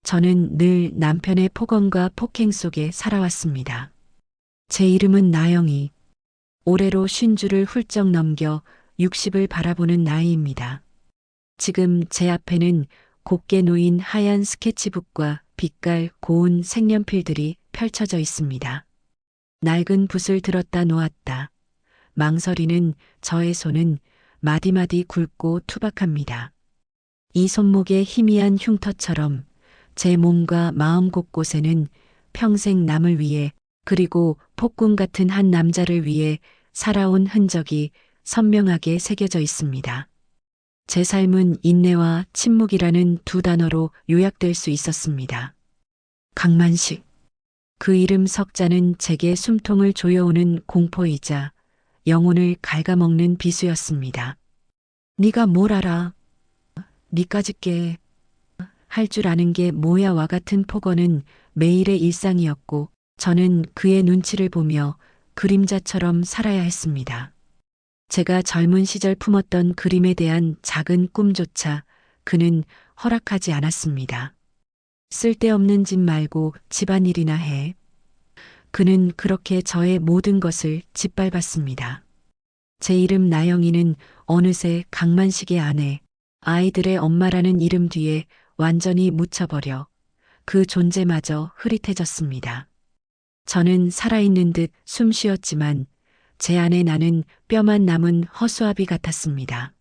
저는 늘 남편의 폭언과 폭행 속에 살아왔습니다. 제 이름은 나영이. 올해로 50를 훌쩍 넘겨 60을 바라보는 나이입니다. 지금 제 앞에는 곱게 놓인 하얀 스케치북과 빛깔 고운 색연필들이 펼쳐져 있습니다. 낡은 붓을 들었다 놓았다. 망설이는 저의 손은 마디마디 굵고 투박합니다. 이 손목의 희미한 흉터처럼 제 몸과 마음 곳곳에는 평생 남을 위해 그리고 폭군 같은 한 남자를 위해 살아온 흔적이 선명하게 새겨져 있습니다. 제 삶은 인내와 침묵이라는 두 단어로 요약될 수 있었습니다. 강만식. 그 이름 석자는 제게 숨통을 조여오는 공포이자 영혼을 갉아먹는 비수였습니다. 네가 뭘 알아? 니까짓 게 할 줄 아는 게 뭐야와 같은 폭언은 매일의 일상이었고 저는 그의 눈치를 보며 그림자처럼 살아야 했습니다. 제가 젊은 시절 품었던 그림에 대한 작은 꿈조차 그는 허락하지 않았습니다. 쓸데없는 짓 말고 집안일이나 해. 그는 그렇게 저의 모든 것을 짓밟았습니다. 제 이름 나영이는 어느새 강만식의 아내, 아이들의 엄마라는 이름 뒤에 완전히 묻혀버려 그 존재마저 흐릿해졌습니다. 저는 살아있는 듯 숨 쉬었지만 제 안에 나는 뼈만 남은 허수아비 같았습니다.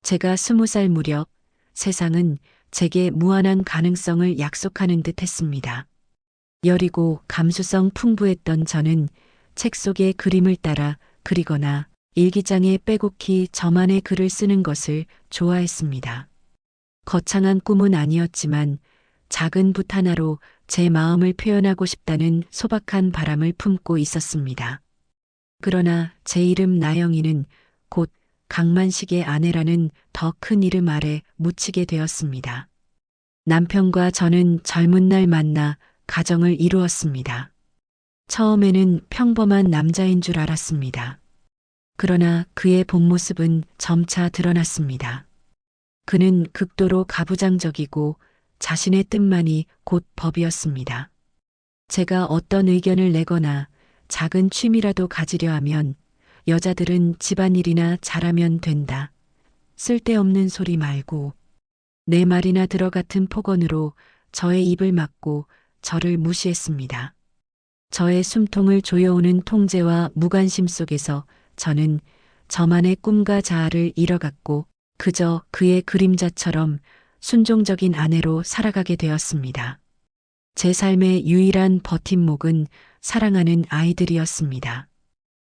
제가 20살 무렵 세상은 제게 무한한 가능성을 약속하는 듯 했습니다. 여리고 감수성 풍부했던 저는 책 속의 그림을 따라 그리거나 일기장에 빼곡히 저만의 글을 쓰는 것을 좋아했습니다. 거창한 꿈은 아니었지만 작은 붓 하나로 제 마음을 표현하고 싶다는 소박한 바람을 품고 있었습니다. 그러나 제 이름 나영이는 곧 강만식의 아내라는 더 큰 이름 아래 묻히게 되었습니다. 남편과 저는 젊은 날 만나 가정을 이루었습니다. 처음에는 평범한 남자인 줄 알았습니다. 그러나 그의 본 모습은 점차 드러났습니다. 그는 극도로 가부장적이고 자신의 뜻만이 곧 법이었습니다. 제가 어떤 의견을 내거나 작은 취미라도 가지려 하면 여자들은 집안일이나 잘하면 된다. 쓸데없는 소리 말고 내 말이나 들어 같은 폭언으로 저의 입을 막고 저를 무시했습니다. 저의 숨통을 조여오는 통제와 무관심 속에서 저는 저만의 꿈과 자아를 잃어갔고 그저 그의 그림자처럼 순종적인 아내로 살아가게 되었습니다. 제 삶의 유일한 버팀목은 사랑하는 아이들이었습니다.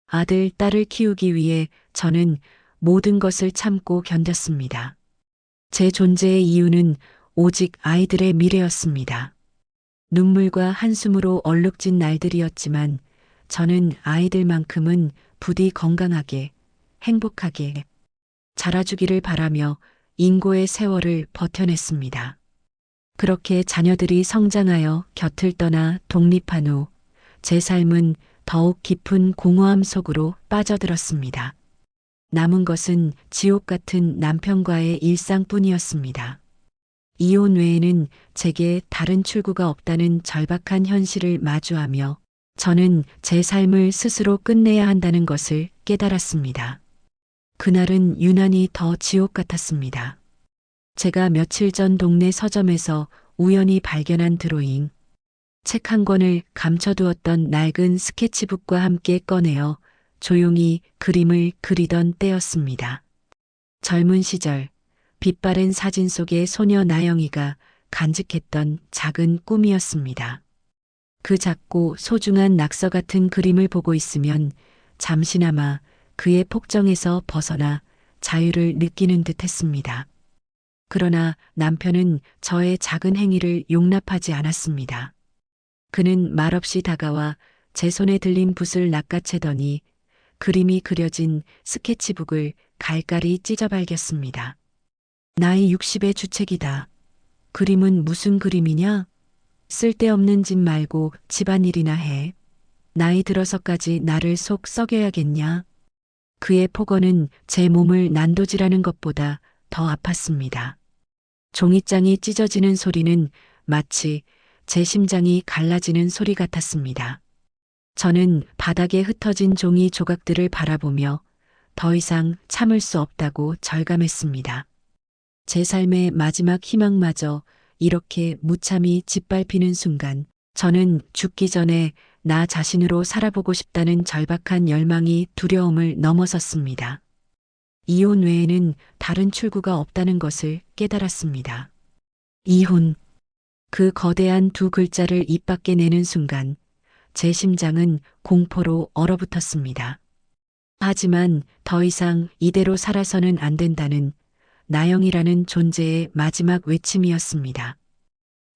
아들, 딸을 키우기 위해 저는 모든 것을 참고 견뎠습니다. 제 존재의 이유는 오직 아이들의 미래였습니다. 눈물과 한숨으로 얼룩진 날들이었지만 저는 아이들만큼은 부디 건강하게, 행복하게 자라주기를 바라며 인고의 세월을 버텨냈습니다. 그렇게 자녀들이 성장하여 곁을 떠나 독립한 후 제 삶은 더욱 깊은 공허함 속으로 빠져들었습니다. 남은 것은 지옥 같은 남편과의 일상뿐이었습니다. 이혼 외에는 제게 다른 출구가 없다는 절박한 현실을 마주하며 저는 제 삶을 스스로 끝내야 한다는 것을 깨달았습니다. 그날은 유난히 더 지옥 같았습니다. 제가 며칠 전 동네 서점에서 우연히 발견한 드로잉, 책 한 권을 감춰두었던 낡은 스케치북과 함께 꺼내어 조용히 그림을 그리던 때였습니다. 젊은 시절 빛바랜 사진 속의 소녀 나영이가 간직했던 작은 꿈이었습니다. 그 작고 소중한 낙서 같은 그림을 보고 있으면 잠시나마 그의 폭정에서 벗어나 자유를 느끼는 듯 했습니다. 그러나 남편은 저의 작은 행위를 용납하지 않았습니다. 그는 말없이 다가와 제 손에 들린 붓을 낚아채더니 그림이 그려진 스케치북을 갈갈이 찢어발겼습니다. 나이 60의 주책이다. 그림은 무슨 그림이냐? 쓸데없는 짓 말고 집안일이나 해. 나이 들어서까지 나를 속 썩여야겠냐? 그의 폭언은 제 몸을 난도질하는 것보다 더 아팠습니다. 종이장이 찢어지는 소리는 마치 제 심장이 갈라지는 소리 같았습니다. 저는 바닥에 흩어진 종이 조각들을 바라보며 더 이상 참을 수 없다고 절감했습니다. 제 삶의 마지막 희망마저 이렇게 무참히 짓밟히는 순간 저는 죽기 전에 나 자신으로 살아보고 싶다는 절박한 열망이 두려움을 넘어섰습니다. 이혼 외에는 다른 출구가 없다는 것을 깨달았습니다. 이혼. 그 거대한 두 글자를 입 밖에 내는 순간 제 심장은 공포로 얼어붙었습니다. 하지만 더 이상 이대로 살아서는 안 된다는 나영이라는 존재의 마지막 외침이었습니다.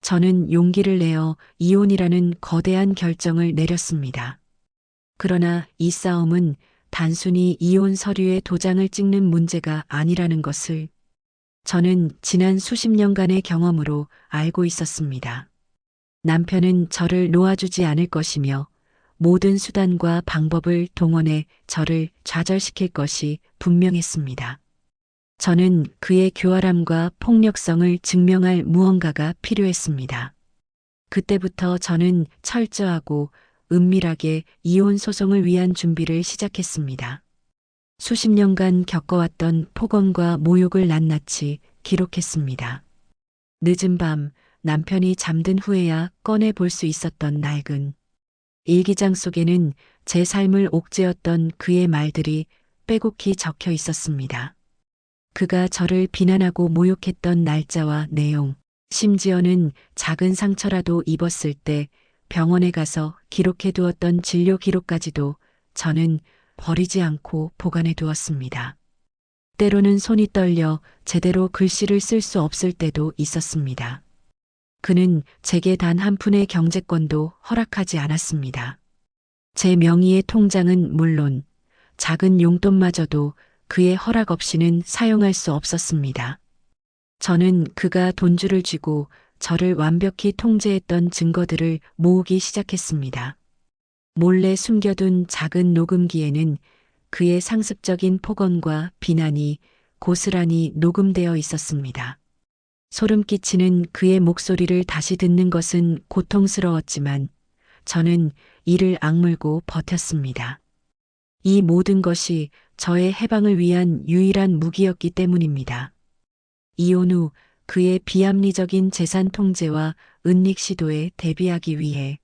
저는 용기를 내어 이혼이라는 거대한 결정을 내렸습니다. 그러나 이 싸움은 단순히 이혼 서류에 도장을 찍는 문제가 아니라는 것을 저는 지난 수십 년간의 경험으로 알고 있었습니다. 남편은 저를 놓아주지 않을 것이며 모든 수단과 방법을 동원해 저를 좌절시킬 것이 분명했습니다. 저는 그의 교활함과 폭력성을 증명할 무언가가 필요했습니다. 그때부터 저는 철저하고 은밀하게 이혼 소송을 위한 준비를 시작했습니다. 수십 년간 겪어왔던 폭언과 모욕을 낱낱이 기록했습니다. 늦은 밤 남편이 잠든 후에야 꺼내 볼 수 있었던 낡은 일기장 속에는 제 삶을 옥죄었던 그의 말들이 빼곡히 적혀 있었습니다. 그가 저를 비난하고 모욕했던 날짜와 내용, 심지어는 작은 상처라도 입었을 때 병원에 가서 기록해 두었던 진료 기록까지도 저는 버리지 않고 보관해 두었습니다. 때로는 손이 떨려 제대로 글씨를 쓸 수 없을 때도 있었습니다. 그는 제게 단 한 푼의 경제권도 허락하지 않았습니다. 제 명의의 통장은 물론 작은 용돈마저도 그의 허락 없이는 사용할 수 없었습니다. 저는 그가 돈줄을 쥐고 저를 완벽히 통제했던 증거들을 모으기 시작했습니다. 몰래 숨겨둔 작은 녹음기에는 그의 상습적인 폭언과 비난이 고스란히 녹음되어 있었습니다. 소름 끼치는 그의 목소리를 다시 듣는 것은 고통스러웠지만 저는 이를 악물고 버텼습니다. 이 모든 것이 저의 해방을 위한 유일한 무기였기 때문입니다. 이혼 후 그의 비합리적인 재산 통제와 은닉 시도에 대비하기 위해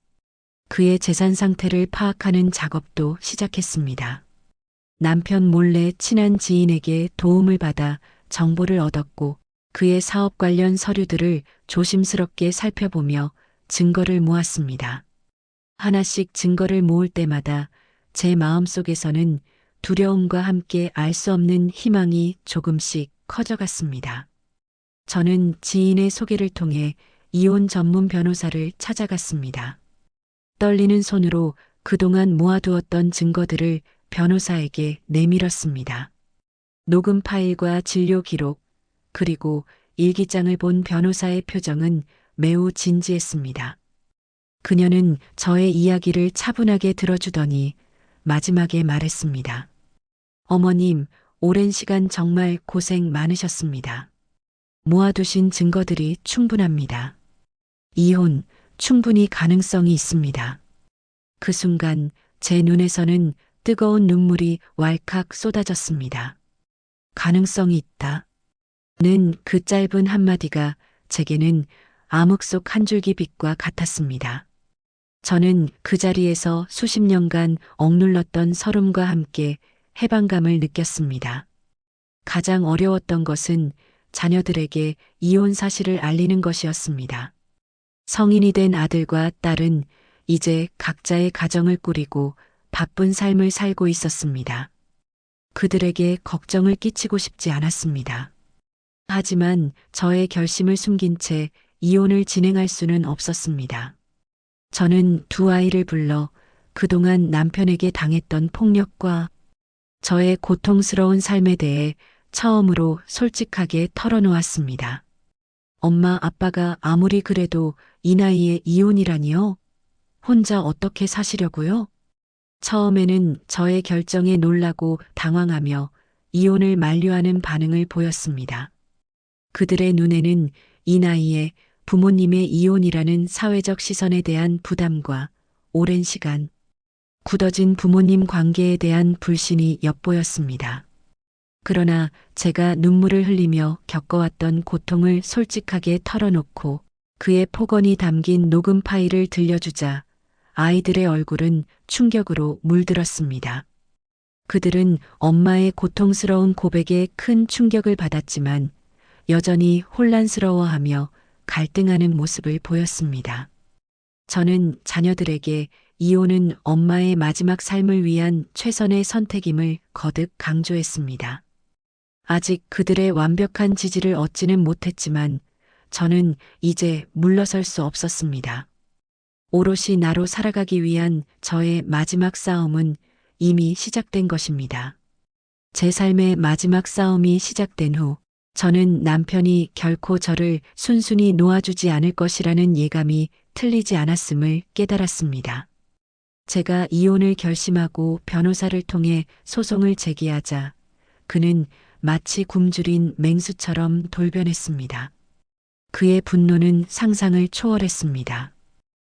그의 재산 상태를 파악하는 작업도 시작했습니다. 남편 몰래 친한 지인에게 도움을 받아 정보를 얻었고 그의 사업 관련 서류들을 조심스럽게 살펴보며 증거를 모았습니다. 하나씩 증거를 모을 때마다 제 마음속에서는 두려움과 함께 알 수 없는 희망이 조금씩 커져갔습니다. 저는 지인의 소개를 통해 이혼 전문 변호사를 찾아갔습니다. 떨리는 손으로 그동안 모아두었던 증거들을 변호사에게 내밀었습니다. 녹음 파일과 진료 기록, 그리고 일기장을 본 변호사의 표정은 매우 진지했습니다. 그녀는 저의 이야기를 차분하게 들어주더니 마지막에 말했습니다. 어머님, 오랜 시간 정말 고생 많으셨습니다. 모아두신 증거들이 충분합니다. 이혼, 충분히 가능성이 있습니다. 그 순간 제 눈에서는 뜨거운 눈물이 왈칵 쏟아졌습니다. 가능성이 있다. 는 그 짧은 한마디가 제게는 암흑 속 한 줄기 빛과 같았습니다. 저는 그 자리에서 수십 년간 억눌렀던 서름과 함께 해방감을 느꼈습니다. 가장 어려웠던 것은 자녀들에게 이혼 사실을 알리는 것이었습니다. 성인이 된 아들과 딸은 이제 각자의 가정을 꾸리고 바쁜 삶을 살고 있었습니다. 그들에게 걱정을 끼치고 싶지 않았습니다. 하지만 저의 결심을 숨긴 채 이혼을 진행할 수는 없었습니다. 저는 두 아이를 불러 그동안 남편에게 당했던 폭력과 저의 고통스러운 삶에 대해 처음으로 솔직하게 털어놓았습니다. 엄마, 아빠가 아무리 그래도 이 나이에 이혼이라니요? 혼자 어떻게 사시려고요? 처음에는 저의 결정에 놀라고 당황하며 이혼을 만류하는 반응을 보였습니다. 그들의 눈에는 이 나이에 부모님의 이혼이라는 사회적 시선에 대한 부담과 오랜 시간 굳어진 부모님 관계에 대한 불신이 엿보였습니다. 그러나 제가 눈물을 흘리며 겪어왔던 고통을 솔직하게 털어놓고 그의 폭언이 담긴 녹음 파일을 들려주자 아이들의 얼굴은 충격으로 물들었습니다. 그들은 엄마의 고통스러운 고백에 큰 충격을 받았지만 여전히 혼란스러워하며 갈등하는 모습을 보였습니다. 저는 자녀들에게 이혼은 엄마의 마지막 삶을 위한 최선의 선택임을 거듭 강조했습니다. 아직 그들의 완벽한 지지를 얻지는 못했지만 저는 이제 물러설 수 없었습니다. 오롯이 나로 살아가기 위한 저의 마지막 싸움은 이미 시작된 것입니다. 제 삶의 마지막 싸움이 시작된 후 저는 남편이 결코 저를 순순히 놓아주지 않을 것이라는 예감이 틀리지 않았음을 깨달았습니다. 제가 이혼을 결심하고 변호사를 통해 소송을 제기하자 그는 마치 굶주린 맹수처럼 돌변했습니다. 그의 분노는 상상을 초월했습니다.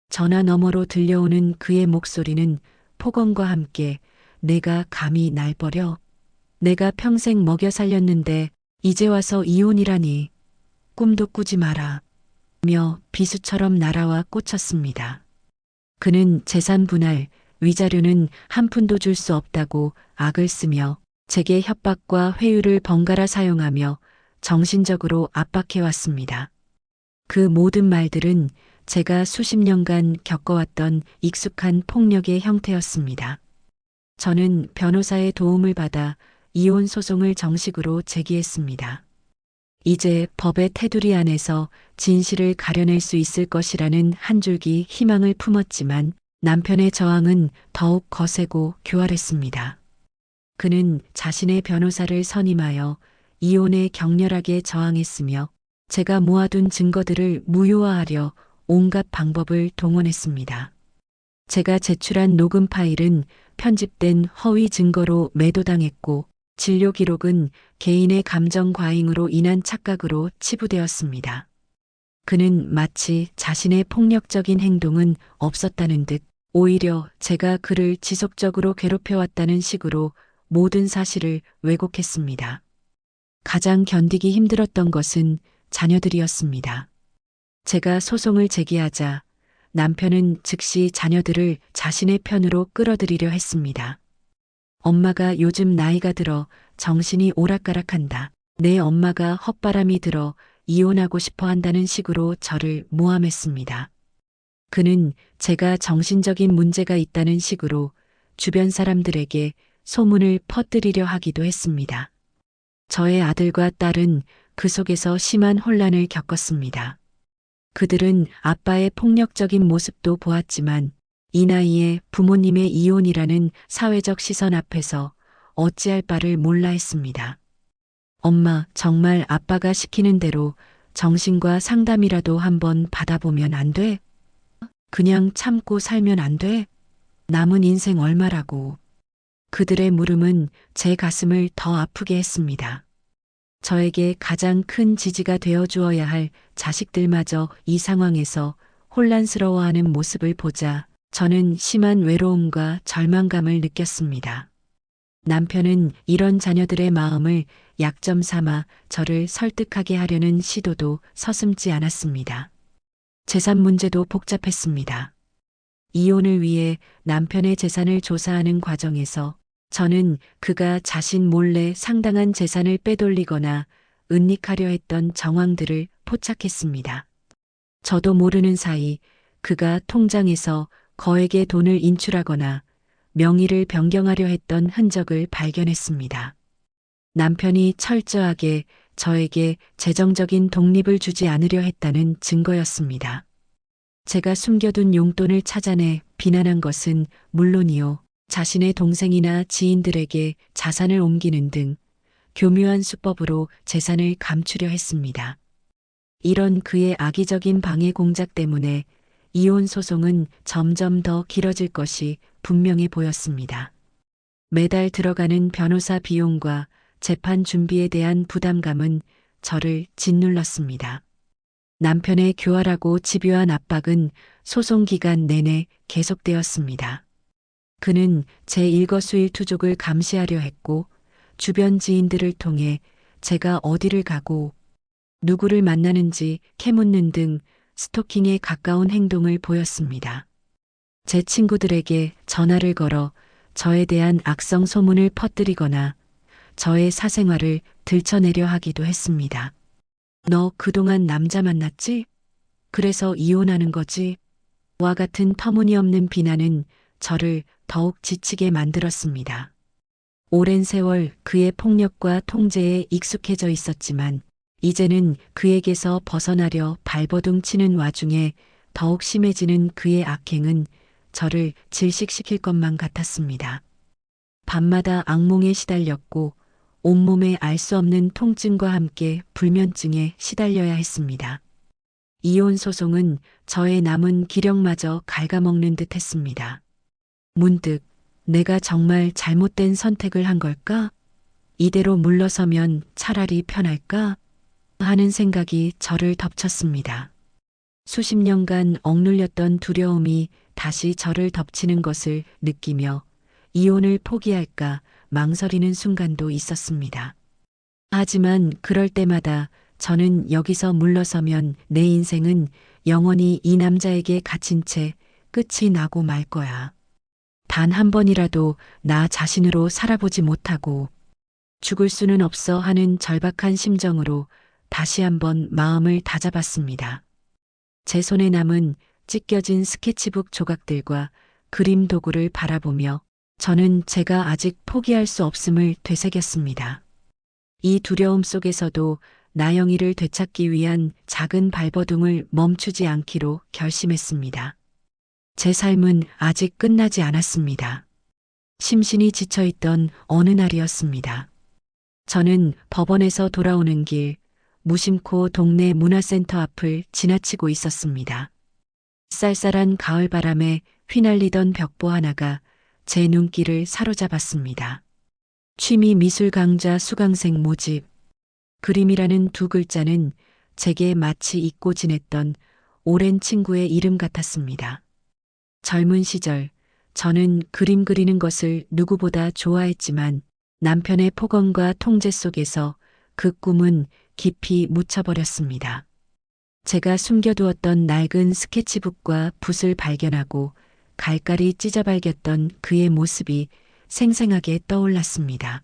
전화 너머로 들려오는 그의 목소리는 폭언과 함께 내가 감히 날 버려? 내가 평생 먹여 살렸는데 이제 와서 이혼이라니. 꿈도 꾸지 마라. 며 비수처럼 날아와 꽂혔습니다. 그는 재산 분할, 위자료는 한 푼도 줄 수 없다고 악을 쓰며 제게 협박과 회유를 번갈아 사용하며 정신적으로 압박해왔습니다. 그 모든 말들은 제가 수십 년간 겪어왔던 익숙한 폭력의 형태였습니다. 저는 변호사의 도움을 받아 이혼 소송을 정식으로 제기했습니다. 이제 법의 테두리 안에서 진실을 가려낼 수 있을 것이라는 한 줄기 희망을 품었지만 남편의 저항은 더욱 거세고 교활했습니다. 그는 자신의 변호사를 선임하여 이혼에 격렬하게 저항했으며 제가 모아둔 증거들을 무효화하려 온갖 방법을 동원했습니다. 제가 제출한 녹음 파일은 편집된 허위 증거로 매도당했고 진료 기록은 개인의 감정 과잉으로 인한 착각으로 치부되었습니다. 그는 마치 자신의 폭력적인 행동은 없었다는 듯 오히려 제가 그를 지속적으로 괴롭혀왔다는 식으로 모든 사실을 왜곡했습니다. 가장 견디기 힘들었던 것은 자녀들이었습니다. 제가 소송을 제기하자 남편은 즉시 자녀들을 자신의 편으로 끌어들이려 했습니다. 엄마가 요즘 나이가 들어 정신이 오락가락한다. 내 엄마가 헛바람이 들어 이혼하고 싶어 한다는 식으로 저를 모함했습니다. 그는 제가 정신적인 문제가 있다는 식으로 주변 사람들에게 소문을 퍼뜨리려 하기도 했습니다. 저의 아들과 딸은 그 속에서 심한 혼란을 겪었습니다. 그들은 아빠의 폭력적인 모습도 보았지만 이 나이에 부모님의 이혼이라는 사회적 시선 앞에서 어찌할 바를 몰라 했습니다. 엄마, 정말 아빠가 시키는 대로 정신과 상담이라도 한번 받아보면 안 돼? 그냥 참고 살면 안 돼? 남은 인생 얼마라고. 그들의 물음은 제 가슴을 더 아프게 했습니다. 저에게 가장 큰 지지가 되어 주어야 할 자식들마저 이 상황에서 혼란스러워하는 모습을 보자 저는 심한 외로움과 절망감을 느꼈습니다. 남편은 이런 자녀들의 마음을 약점 삼아 저를 설득하게 하려는 시도도 서슴지 않았습니다. 재산 문제도 복잡했습니다. 이혼을 위해 남편의 재산을 조사하는 과정에서 저는 그가 자신 몰래 상당한 재산을 빼돌리거나 은닉하려 했던 정황들을 포착했습니다. 저도 모르는 사이 그가 통장에서 거액의 돈을 인출하거나 명의를 변경하려 했던 흔적을 발견했습니다. 남편이 철저하게 저에게 재정적인 독립을 주지 않으려 했다는 증거였습니다. 제가 숨겨둔 용돈을 찾아내 비난한 것은 물론이요, 자신의 동생이나 지인들에게 자산을 옮기는 등 교묘한 수법으로 재산을 감추려 했습니다. 이런 그의 악의적인 방해 공작 때문에 이혼 소송은 점점 더 길어질 것이 분명해 보였습니다. 매달 들어가는 변호사 비용과 재판 준비에 대한 부담감은 저를 짓눌렀습니다. 남편의 교활하고 집요한 압박은 소송 기간 내내 계속되었습니다. 그는 제 일거수일투족을 감시하려 했고 주변 지인들을 통해 제가 어디를 가고 누구를 만나는지 캐묻는 등 스토킹에 가까운 행동을 보였습니다. 제 친구들에게 전화를 걸어 저에 대한 악성 소문을 퍼뜨리거나 저의 사생활을 들춰내려 하기도 했습니다. 너 그동안 남자 만났지? 그래서 이혼하는 거지? 와 같은 터무니없는 비난은 저를 더욱 지치게 만들었습니다. 오랜 세월 그의 폭력과 통제에 익숙해져 있었지만 이제는 그에게서 벗어나려 발버둥 치는 와중에 더욱 심해지는 그의 악행은 저를 질식시킬 것만 같았습니다. 밤마다 악몽에 시달렸고 온몸에 알 수 없는 통증과 함께 불면증에 시달려야 했습니다. 이혼 소송은 저의 남은 기력마저 갉아먹는 듯 했습니다. 문득 내가 정말 잘못된 선택을 한 걸까? 이대로 물러서면 차라리 편할까? 하는 생각이 저를 덮쳤습니다. 수십 년간 억눌렸던 두려움이 다시 저를 덮치는 것을 느끼며 이혼을 포기할까 망설이는 순간도 있었습니다. 하지만 그럴 때마다 저는 여기서 물러서면 내 인생은 영원히 이 남자에게 갇힌 채 끝이 나고 말 거야. 단 한 번이라도 나 자신으로 살아보지 못하고 죽을 수는 없어 하는 절박한 심정으로 다시 한번 마음을 다잡았습니다. 제 손에 남은 찢겨진 스케치북 조각들과 그림 도구를 바라보며 저는 제가 아직 포기할 수 없음을 되새겼습니다. 이 두려움 속에서도 나영이를 되찾기 위한 작은 발버둥을 멈추지 않기로 결심했습니다. 제 삶은 아직 끝나지 않았습니다. 심신이 지쳐있던 어느 날이었습니다. 저는 법원에서 돌아오는 길 무심코 동네 문화센터 앞을 지나치고 있었습니다. 쌀쌀한 가을바람에 휘날리던 벽보 하나가 제 눈길을 사로잡았습니다. 취미 미술 강좌 수강생 모집. 그림이라는 두 글자는 제게 마치 잊고 지냈던 오랜 친구의 이름 같았습니다. 젊은 시절 저는 그림 그리는 것을 누구보다 좋아했지만 남편의 폭언과 통제 속에서 그 꿈은 깊이 묻혀버렸습니다. 제가 숨겨두었던 낡은 스케치북과 붓을 발견하고 갈갈이 찢어발겼던 그의 모습이 생생하게 떠올랐습니다.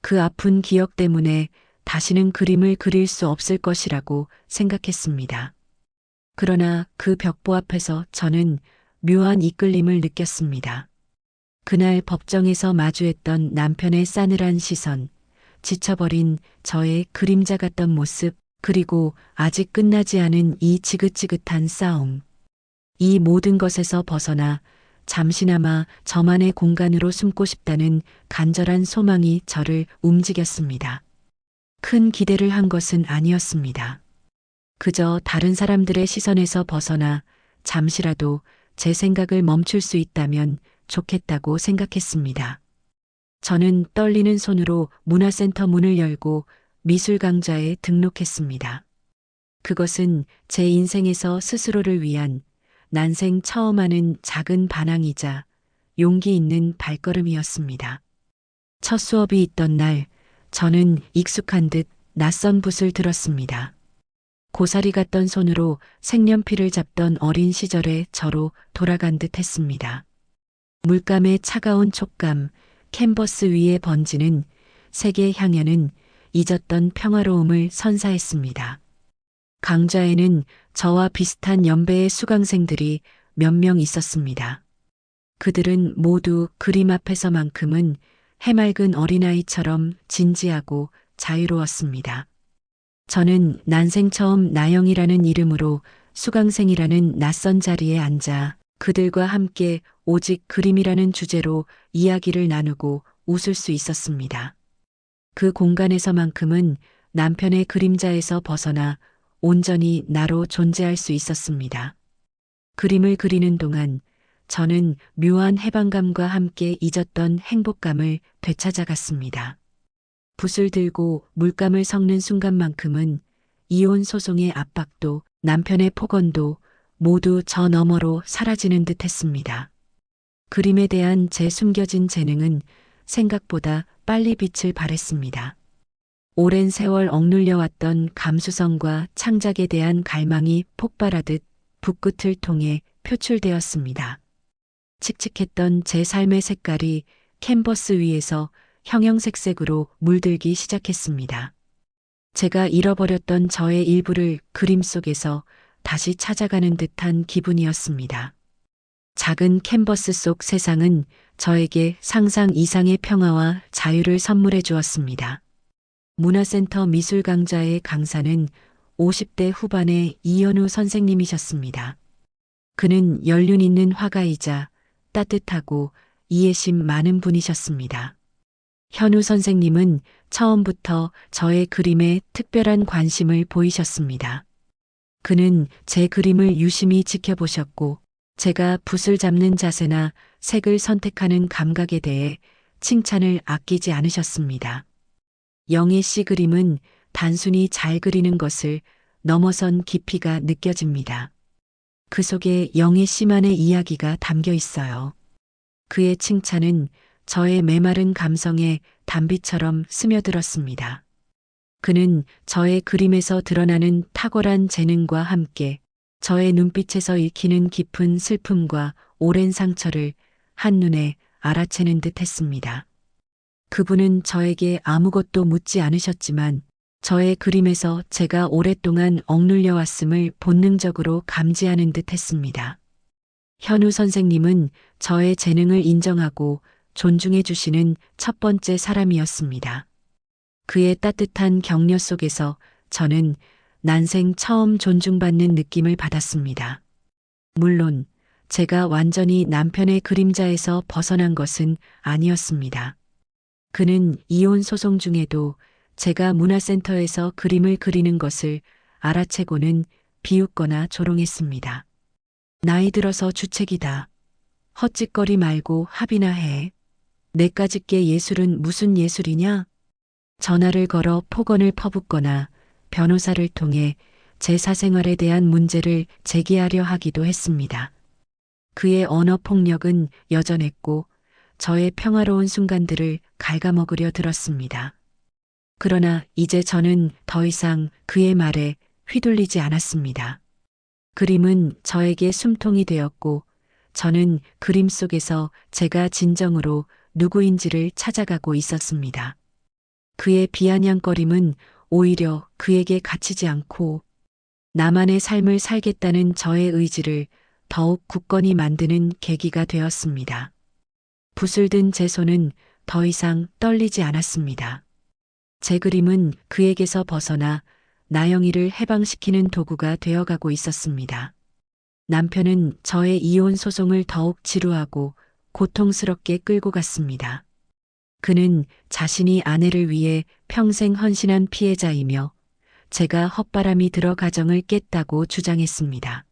그 아픈 기억 때문에 다시는 그림을 그릴 수 없을 것이라고 생각했습니다. 그러나 그 벽보 앞에서 저는 묘한 이끌림을 느꼈습니다. 그날 법정에서 마주했던 남편의 싸늘한 시선, 지쳐버린 저의 그림자 같던 모습, 그리고 아직 끝나지 않은 이 지긋지긋한 싸움. 이 모든 것에서 벗어나 잠시나마 저만의 공간으로 숨고 싶다는 간절한 소망이 저를 움직였습니다. 큰 기대를 한 것은 아니었습니다. 그저 다른 사람들의 시선에서 벗어나 잠시라도 제 생각을 멈출 수 있다면 좋겠다고 생각했습니다. 저는 떨리는 손으로 문화센터 문을 열고 미술 강좌에 등록했습니다. 그것은 제 인생에서 스스로를 위한 난생 처음 하는 작은 반항이자 용기 있는 발걸음이었습니다. 첫 수업이 있던 날, 저는 익숙한 듯 낯선 붓을 들었습니다. 고사리 같던 손으로 색연필을 잡던 어린 시절의 저로 돌아간 듯 했습니다. 물감의 차가운 촉감, 캔버스 위에 번지는 색의 향연은 잊었던 평화로움을 선사했습니다. 강좌에는 저와 비슷한 연배의 수강생들이 몇 명 있었습니다. 그들은 모두 그림 앞에서만큼은 해맑은 어린아이처럼 진지하고 자유로웠습니다. 저는 난생 처음 나영이라는 이름으로 수강생이라는 낯선 자리에 앉아 그들과 함께 오직 그림이라는 주제로 이야기를 나누고 웃을 수 있었습니다. 그 공간에서만큼은 남편의 그림자에서 벗어나 온전히 나로 존재할 수 있었습니다. 그림을 그리는 동안 저는 묘한 해방감과 함께 잊었던 행복감을 되찾아갔습니다. 붓을 들고 물감을 섞는 순간만큼은 이혼 소송의 압박도 남편의 폭언도 모두 저 너머로 사라지는 듯 했습니다. 그림에 대한 제 숨겨진 재능은 생각보다 빨리 빛을 발했습니다. 오랜 세월 억눌려왔던 감수성과 창작에 대한 갈망이 폭발하듯 붓끝을 통해 표출되었습니다. 칙칙했던 제 삶의 색깔이 캔버스 위에서 형형색색으로 물들기 시작했습니다. 제가 잃어버렸던 저의 일부를 그림 속에서 다시 찾아가는 듯한 기분이었습니다. 작은 캔버스 속 세상은 저에게 상상 이상의 평화와 자유를 선물해 주었습니다. 문화센터 미술 강좌의 강사는 50대 후반의 이현우 선생님이셨습니다. 그는 연륜 있는 화가이자 따뜻하고 이해심 많은 분이셨습니다. 현우 선생님은 처음부터 저의 그림에 특별한 관심을 보이셨습니다. 그는 제 그림을 유심히 지켜보셨고 제가 붓을 잡는 자세나 색을 선택하는 감각에 대해 칭찬을 아끼지 않으셨습니다. 영애 씨 그림은 단순히 잘 그리는 것을 넘어선 깊이가 느껴집니다. 그 속에 영애 씨만의 이야기가 담겨 있어요. 그의 칭찬은 저의 메마른 감성에 단비처럼 스며들었습니다. 그는 저의 그림에서 드러나는 탁월한 재능과 함께 저의 눈빛에서 읽히는 깊은 슬픔과 오랜 상처를 한눈에 알아채는 듯 했습니다. 그분은 저에게 아무것도 묻지 않으셨지만 저의 그림에서 제가 오랫동안 억눌려 왔음을 본능적으로 감지하는 듯 했습니다. 현우 선생님은 저의 재능을 인정하고 존중해 주시는 첫 번째 사람이었습니다. 그의 따뜻한 격려 속에서 저는 난생 처음 존중받는 느낌을 받았습니다. 물론 제가 완전히 남편의 그림자에서 벗어난 것은 아니었습니다. 그는 이혼 소송 중에도 제가 문화센터에서 그림을 그리는 것을 알아채고는 비웃거나 조롱했습니다. 나이 들어서 주책이다. 헛짓거리 말고 합의나 해. 내까짓게 예술은 무슨 예술이냐? 전화를 걸어 폭언을 퍼붓거나 변호사를 통해 제 사생활에 대한 문제를 제기하려 하기도 했습니다. 그의 언어 폭력은 여전했고 저의 평화로운 순간들을 갉아먹으려 들었습니다. 그러나 이제 저는 더 이상 그의 말에 휘둘리지 않았습니다. 그림은 저에게 숨통이 되었고 저는 그림 속에서 제가 진정으로 누구인지를 찾아가고 있었습니다. 그의 비아냥거림은 오히려 그에게 갇히지 않고 나만의 삶을 살겠다는 저의 의지를 더욱 굳건히 만드는 계기가 되었습니다. 붓을 든 제 손은 더 이상 떨리지 않았습니다. 제 그림은 그에게서 벗어나 나영이를 해방시키는 도구가 되어가고 있었습니다. 남편은 저의 이혼 소송을 더욱 지루하고 고통스럽게 끌고 갔습니다. 그는 자신이 아내를 위해 평생 헌신한 피해자이며 제가 헛바람이 들어 가정을 깼다고 주장했습니다.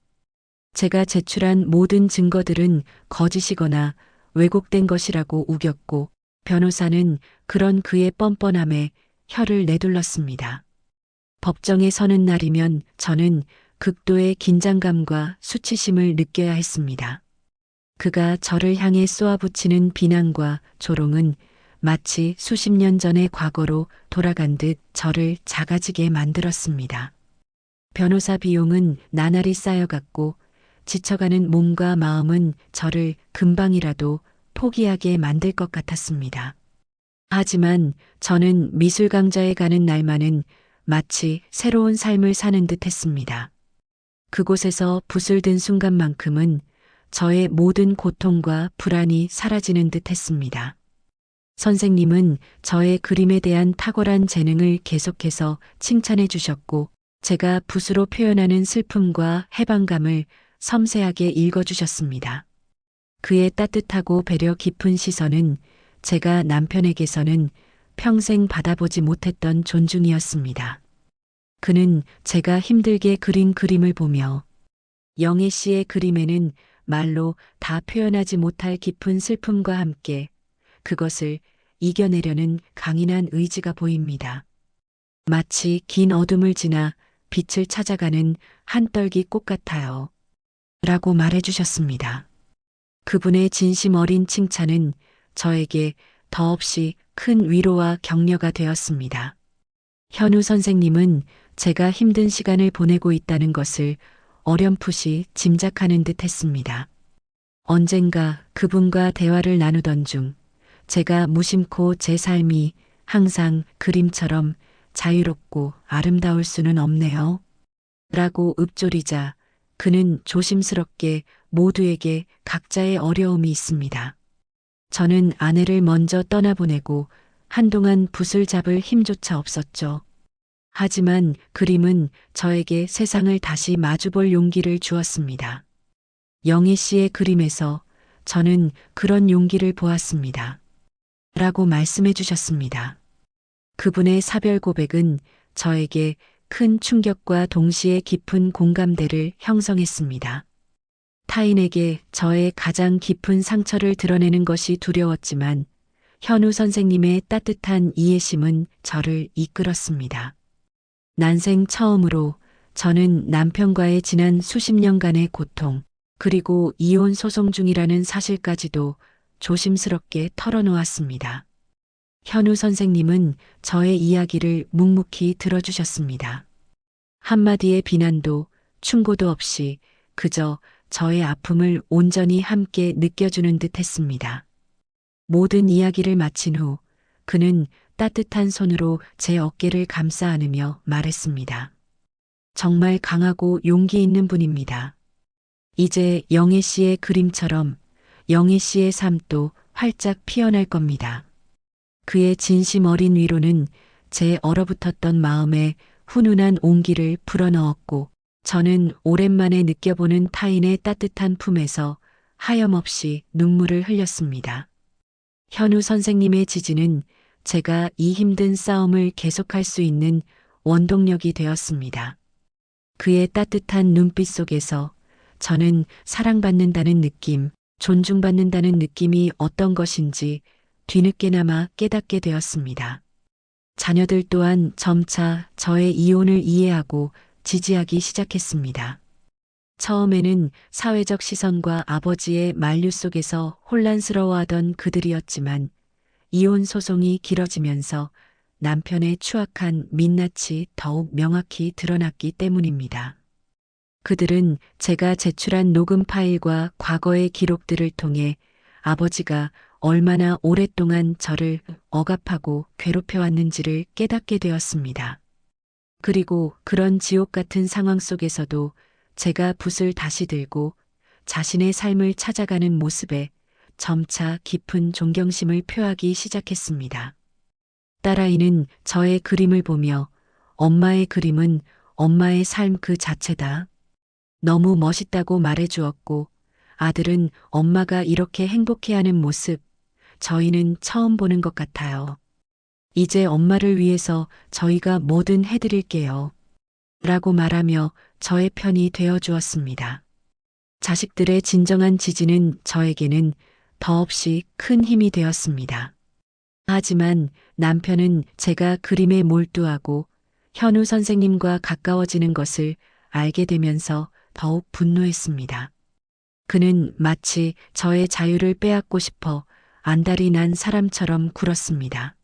제가 제출한 모든 증거들은 거짓이거나 왜곡된 것이라고 우겼고 변호사는 그런 그의 뻔뻔함에 혀를 내둘렀습니다. 법정에 서는 날이면 저는 극도의 긴장감과 수치심을 느껴야 했습니다. 그가 저를 향해 쏘아붙이는 비난과 조롱은 마치 수십 년 전의 과거로 돌아간 듯 저를 작아지게 만들었습니다. 변호사 비용은 나날이 쌓여갔고 지쳐가는 몸과 마음은 저를 금방이라도 포기하게 만들 것 같았습니다. 하지만 저는 미술 강좌에 가는 날만은 마치 새로운 삶을 사는 듯 했습니다. 그곳에서 붓을 든 순간만큼은 저의 모든 고통과 불안이 사라지는 듯 했습니다. 선생님은 저의 그림에 대한 탁월한 재능을 계속해서 칭찬해 주셨고 제가 붓으로 표현하는 슬픔과 해방감을 섬세하게 읽어주셨습니다. 그의 따뜻하고 배려 깊은 시선은 제가 남편에게서는 평생 받아보지 못했던 존중이었습니다. 그는 제가 힘들게 그린 그림을 보며 영애 씨의 그림에는 말로 다 표현하지 못할 깊은 슬픔과 함께 그것을 이겨내려는 강인한 의지가 보입니다. 마치 긴 어둠을 지나 빛을 찾아가는 한떨기 꽃 같아요. 라고 말해주셨습니다. 그분의 진심 어린 칭찬은 저에게 더없이 큰 위로와 격려가 되었습니다. 현우 선생님은 제가 힘든 시간을 보내고 있다는 것을 어렴풋이 짐작하는 듯 했습니다. 언젠가 그분과 대화를 나누던 중 제가 무심코 제 삶이 항상 그림처럼 자유롭고 아름다울 수는 없네요. 라고 읊조리자 그는 조심스럽게 모두에게 각자의 어려움이 있습니다. 저는 아내를 먼저 떠나보내고 한동안 붓을 잡을 힘조차 없었죠. 하지만 그림은 저에게 세상을 다시 마주볼 용기를 주었습니다. 영희 씨의 그림에서 저는 그런 용기를 보았습니다. 라고 말씀해 주셨습니다. 그분의 사별 고백은 저에게 큰 충격과 동시에 깊은 공감대를 형성했습니다. 타인에게 저의 가장 깊은 상처를 드러내는 것이 두려웠지만 현우 선생님의 따뜻한 이해심은 저를 이끌었습니다. 난생 처음으로 저는 남편과의 지난 수십 년간의 고통, 그리고 이혼 소송 중이라는 사실까지도 조심스럽게 털어놓았습니다. 현우 선생님은 저의 이야기를 묵묵히 들어주셨습니다. 한마디의 비난도 충고도 없이 그저 저의 아픔을 온전히 함께 느껴주는 듯 했습니다. 모든 이야기를 마친 후 그는 따뜻한 손으로 제 어깨를 감싸 안으며 말했습니다. 정말 강하고 용기 있는 분입니다. 이제 영애 씨의 그림처럼 영애 씨의 삶도 활짝 피어날 겁니다. 그의 진심 어린 위로는 제 얼어붙었던 마음에 훈훈한 온기를 불어넣었고 저는 오랜만에 느껴보는 타인의 따뜻한 품에서 하염없이 눈물을 흘렸습니다. 현우 선생님의 지지는 제가 이 힘든 싸움을 계속할 수 있는 원동력이 되었습니다. 그의 따뜻한 눈빛 속에서 저는 사랑받는다는 느낌, 존중받는다는 느낌이 어떤 것인지 뒤늦게나마 깨닫게 되었습니다. 자녀들 또한 점차 저의 이혼을 이해하고 지지하기 시작했습니다. 처음에는 사회적 시선과 아버지의 만류 속에서 혼란스러워하던 그들이었지만 이혼 소송이 길어지면서 남편의 추악한 민낯이 더욱 명확히 드러났기 때문입니다. 그들은 제가 제출한 녹음 파일과 과거의 기록들을 통해 아버지가 얼마나 오랫동안 저를 억압하고 괴롭혀왔는지를 깨닫게 되었습니다. 그리고 그런 지옥 같은 상황 속에서도 제가 붓을 다시 들고 자신의 삶을 찾아가는 모습에 점차 깊은 존경심을 표하기 시작했습니다. 딸아이는 저의 그림을 보며 엄마의 그림은 엄마의 삶 그 자체다. 너무 멋있다고 말해주었고 아들은 엄마가 이렇게 행복해하는 모습 저희는 처음 보는 것 같아요. 이제 엄마를 위해서 저희가 뭐든 해드릴게요. 라고 말하며 저의 편이 되어 주었습니다. 자식들의 진정한 지지는 저에게는 더없이 큰 힘이 되었습니다. 하지만 남편은 제가 그림에 몰두하고 현우 선생님과 가까워지는 것을 알게 되면서 더욱 분노했습니다. 그는 마치 저의 자유를 빼앗고 싶어 안달이 난 사람처럼 굴었습니다.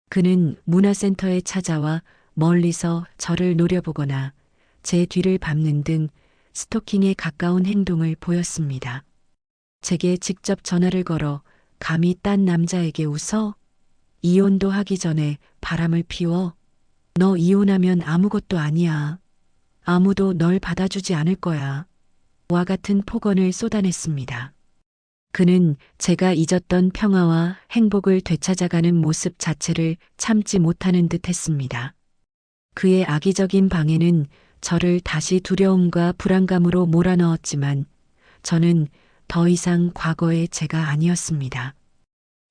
그는 문화센터에 찾아와 멀리서 저를 노려보거나 제 뒤를 밟는 등 스토킹에 가까운 행동을 보였습니다. 제게 직접 전화를 걸어 감히 딴 남자에게 웃어? 이혼도 하기 전에 바람을 피워? 너 이혼하면 아무것도 아니야. 아무도 널 받아주지 않을 거야. 와 같은 폭언을 쏟아냈습니다. 그는 제가 잊었던 평화와 행복을 되찾아가는 모습 자체를 참지 못하는 듯 했습니다. 그의 악의적인 방해는 저를 다시 두려움과 불안감으로 몰아넣었지만 저는 더 이상 과거의 제가 아니었습니다.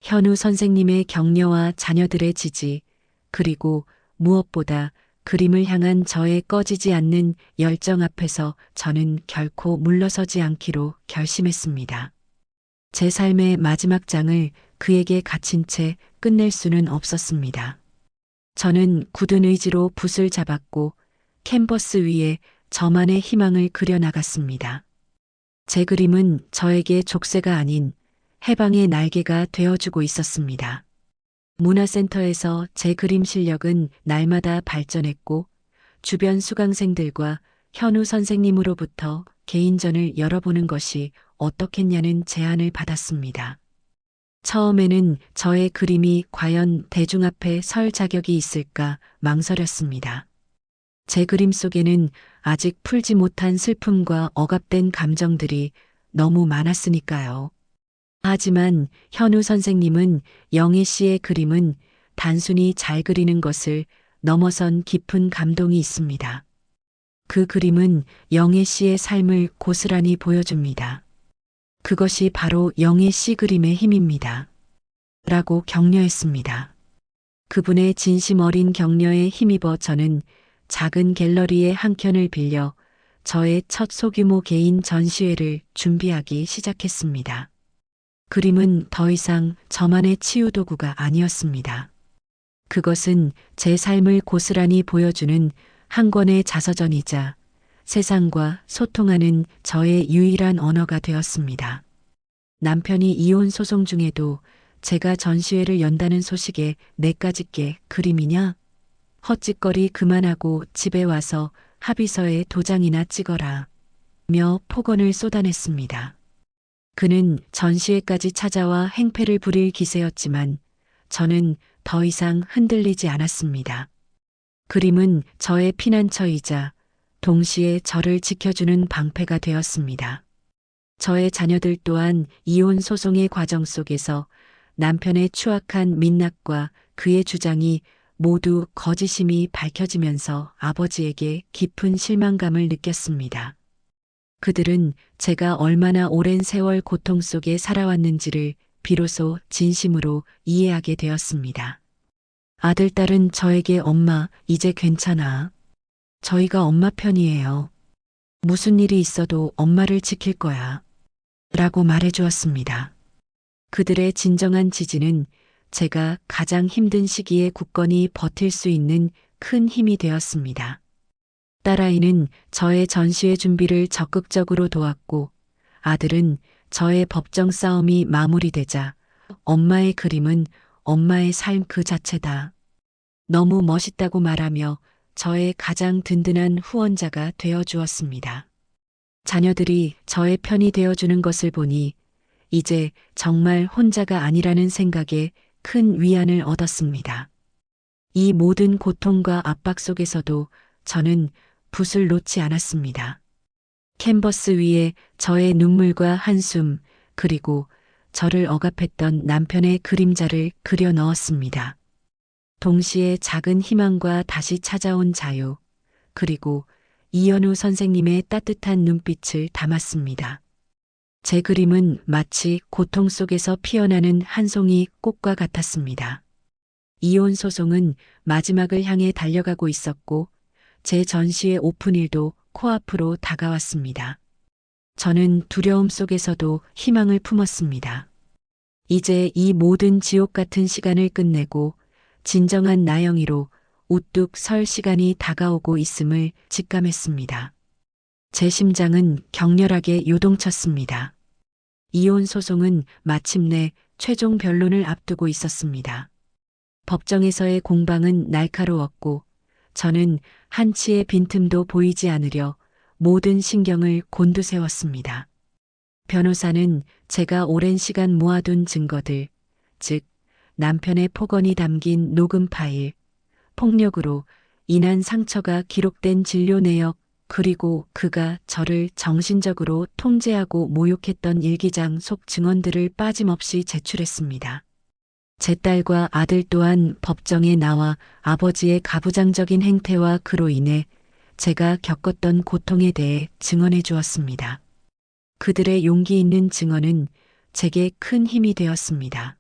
현우 선생님의 격려와 자녀들의 지지, 그리고 무엇보다 그림을 향한 저의 꺼지지 않는 열정 앞에서 저는 결코 물러서지 않기로 결심했습니다. 제 삶의 마지막 장을 그에게 갇힌 채 끝낼 수는 없었습니다. 저는 굳은 의지로 붓을 잡았고 캔버스 위에 저만의 희망을 그려나갔습니다. 제 그림은 저에게 족쇄가 아닌 해방의 날개가 되어주고 있었습니다. 문화센터에서 제 그림 실력은 날마다 발전했고 주변 수강생들과 현우 선생님으로부터 개인전을 열어보는 것이 어떻겠냐는 제안을 받았습니다. 처음에는 저의 그림이 과연 대중 앞에 설 자격이 있을까 망설였습니다. 제 그림 속에는 아직 풀지 못한 슬픔과 억압된 감정들이 너무 많았으니까요. 하지만 현우 선생님은 영애 씨의 그림은 단순히 잘 그리는 것을 넘어선 깊은 감동이 있습니다. 그 그림은 영애 씨의 삶을 고스란히 보여줍니다. 그것이 바로 영애 씨 그림의 힘입니다. 라고 격려했습니다. 그분의 진심 어린 격려에 힘입어 저는 작은 갤러리의 한 켠을 빌려 저의 첫 소규모 개인 전시회를 준비하기 시작했습니다. 그림은 더 이상 저만의 치유 도구가 아니었습니다. 그것은 제 삶을 고스란히 보여주는 한 권의 자서전이자 세상과 소통하는 저의 유일한 언어가 되었습니다. 남편이 이혼 소송 중에도 제가 전시회를 연다는 소식에 내까짓 게 그림이냐? 헛짓거리 그만하고 집에 와서 합의서에 도장이나 찍어라. 며 폭언을 쏟아냈습니다. 그는 전시회까지 찾아와 행패를 부릴 기세였지만 저는 더 이상 흔들리지 않았습니다. 그림은 저의 피난처이자 동시에 저를 지켜주는 방패가 되었습니다. 저의 자녀들 또한 이혼 소송의 과정 속에서 남편의 추악한 민낯과 그의 주장이 모두 거짓임이 밝혀지면서 아버지에게 깊은 실망감을 느꼈습니다. 그들은 제가 얼마나 오랜 세월 고통 속에 살아왔는지를 비로소 진심으로 이해하게 되었습니다. 아들, 딸은 저에게 엄마, 이제 괜찮아. 저희가 엄마 편이에요. 무슨 일이 있어도 엄마를 지킬 거야. 라고 말해주었습니다. 그들의 진정한 지지는 제가 가장 힘든 시기에 굳건히 버틸 수 있는 큰 힘이 되었습니다. 딸아이는 저의 전시회 준비를 적극적으로 도왔고 아들은 저의 법정 싸움이 마무리되자 엄마의 그림은 엄마의 삶 그 자체다. 너무 멋있다고 말하며 저의 가장 든든한 후원자가 되어 주었습니다. 자녀들이 저의 편이 되어주는 것을 보니 이제 정말 혼자가 아니라는 생각에 큰 위안을 얻었습니다. 이 모든 고통과 압박 속에서도 저는 붓을 놓지 않았습니다. 캔버스 위에 저의 눈물과 한숨, 그리고 저를 억압했던 남편의 그림자를 그려 넣었습니다. 동시에 작은 희망과 다시 찾아온 자유, 그리고 이현우 선생님의 따뜻한 눈빛을 담았습니다. 제 그림은 마치 고통 속에서 피어나는 한 송이 꽃과 같았습니다. 이혼 소송은 마지막을 향해 달려가고 있었고 제 전시의 오픈일도 코앞으로 다가왔습니다. 저는 두려움 속에서도 희망을 품었습니다. 이제 이 모든 지옥 같은 시간을 끝내고 진정한 나영이로 우뚝 설 시간이 다가오고 있음을 직감했습니다. 제 심장은 격렬하게 요동쳤습니다. 이혼 소송은 마침내 최종 변론을 앞두고 있었습니다. 법정에서의 공방은 날카로웠고 저는 한치의 빈틈도 보이지 않으려 모든 신경을 곤두세웠습니다. 변호사는 제가 오랜 시간 모아둔 증거들, 즉 남편의 폭언이 담긴 녹음 파일, 폭력으로 인한 상처가 기록된 진료 내역, 그리고 그가 저를 정신적으로 통제하고 모욕했던 일기장 속 증언들을 빠짐없이 제출했습니다. 제 딸과 아들 또한 법정에 나와 아버지의 가부장적인 행태와 그로 인해 제가 겪었던 고통에 대해 증언해 주었습니다. 그들의 용기 있는 증언은 제게 큰 힘이 되었습니다.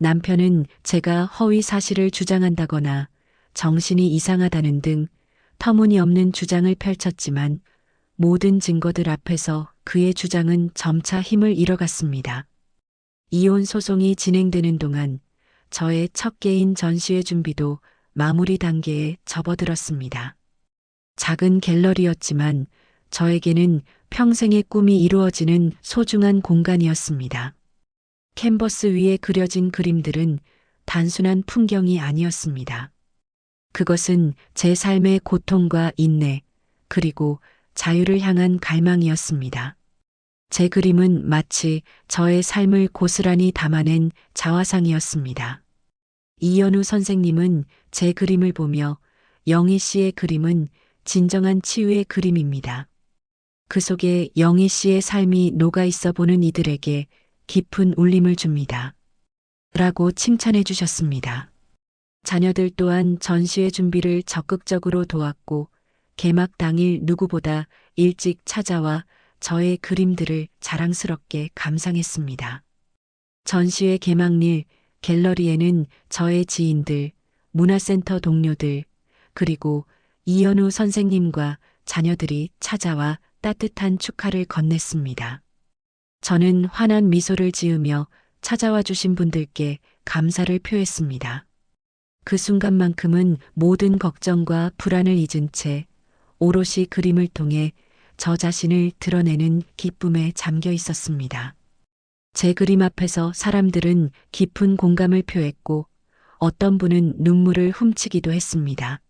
남편은 제가 허위 사실을 주장한다거나 정신이 이상하다는 등 터무니없는 주장을 펼쳤지만 모든 증거들 앞에서 그의 주장은 점차 힘을 잃어갔습니다. 이혼 소송이 진행되는 동안 저의 첫 개인 전시회 준비도 마무리 단계에 접어들었습니다. 작은 갤러리였지만 저에게는 평생의 꿈이 이루어지는 소중한 공간이었습니다. 캔버스 위에 그려진 그림들은 단순한 풍경이 아니었습니다. 그것은 제 삶의 고통과 인내, 그리고 자유를 향한 갈망이었습니다. 제 그림은 마치 저의 삶을 고스란히 담아낸 자화상이었습니다. 이연우 선생님은 제 그림을 보며 영희 씨의 그림은 진정한 치유의 그림입니다. 그 속에 영희 씨의 삶이 녹아 있어 보는 이들에게 깊은 울림을 줍니다. 라고 칭찬해 주셨습니다. 자녀들 또한 전시회 준비를 적극적으로 도왔고 개막 당일 누구보다 일찍 찾아와 저의 그림들을 자랑스럽게 감상했습니다. 전시회 개막일 갤러리에는 저의 지인들, 문화센터 동료들, 그리고 이연우 선생님과 자녀들이 찾아와 따뜻한 축하를 건넸습니다. 저는 환한 미소를 지으며 찾아와 주신 분들께 감사를 표했습니다. 그 순간만큼은 모든 걱정과 불안을 잊은 채 오롯이 그림을 통해 저 자신을 드러내는 기쁨에 잠겨 있었습니다. 제 그림 앞에서 사람들은 깊은 공감을 표했고 어떤 분은 눈물을 훔치기도 했습니다.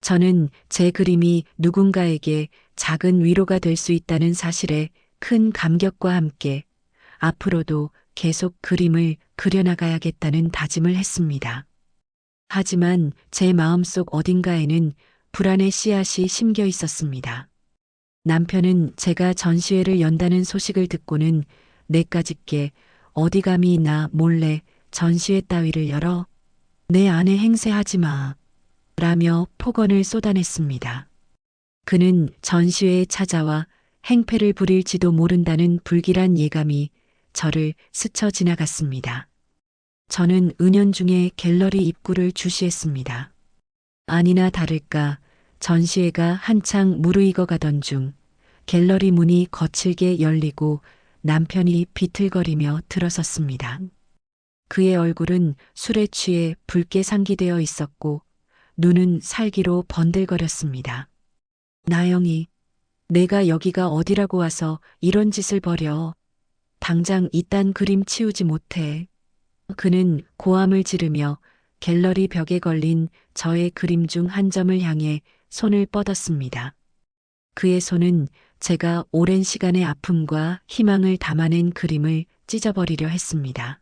저는 제 그림이 누군가에게 작은 위로가 될 수 있다는 사실에 큰 감격과 함께 앞으로도 계속 그림을 그려나가야겠다는 다짐을 했습니다. 하지만 제 마음속 어딘가에는 불안의 씨앗이 심겨 있었습니다. 남편은 제가 전시회를 연다는 소식을 듣고는 내까짓게 어디 감히 나 몰래 전시회 따위를 열어 내 안에 행세하지 마 라며 폭언을 쏟아냈습니다. 그는 전시회에 찾아와 행패를 부릴지도 모른다는 불길한 예감이 저를 스쳐 지나갔습니다. 저는 은연중에 갤러리 입구를 주시했습니다. 아니나 다를까 전시회가 한창 무르익어 가던 중 갤러리 문이 거칠게 열리고 남편이 비틀거리며 들어섰습니다. 그의 얼굴은 술에 취해 붉게 상기되어 있었고 눈은 살기로 번들거렸습니다. 나영이, 내가 여기가 어디라고 와서 이런 짓을 벌여. 당장 이딴 그림 치우지 못해. 그는 고함을 지르며 갤러리 벽에 걸린 저의 그림 중 한 점을 향해 손을 뻗었습니다. 그의 손은 제가 오랜 시간의 아픔과 희망을 담아낸 그림을 찢어버리려 했습니다.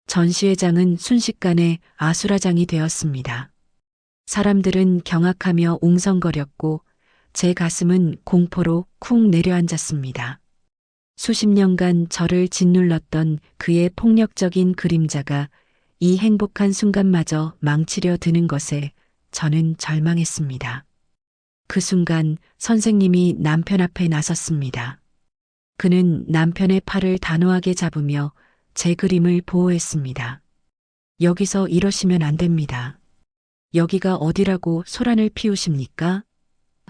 전시회장은 순식간에 아수라장이 되었습니다. 사람들은 경악하며 웅성거렸고 제 가슴은 공포로 쿵 내려앉았습니다. 수십 년간 저를 짓눌렀던 그의 폭력적인 그림자가 이 행복한 순간마저 망치려 드는 것에 저는 절망했습니다. 그 순간 선생님이 남편 앞에 나섰습니다. 그는 남편의 팔을 단호하게 잡으며 제 그림을 보호했습니다. 여기서 이러시면 안 됩니다. 여기가 어디라고 소란을 피우십니까?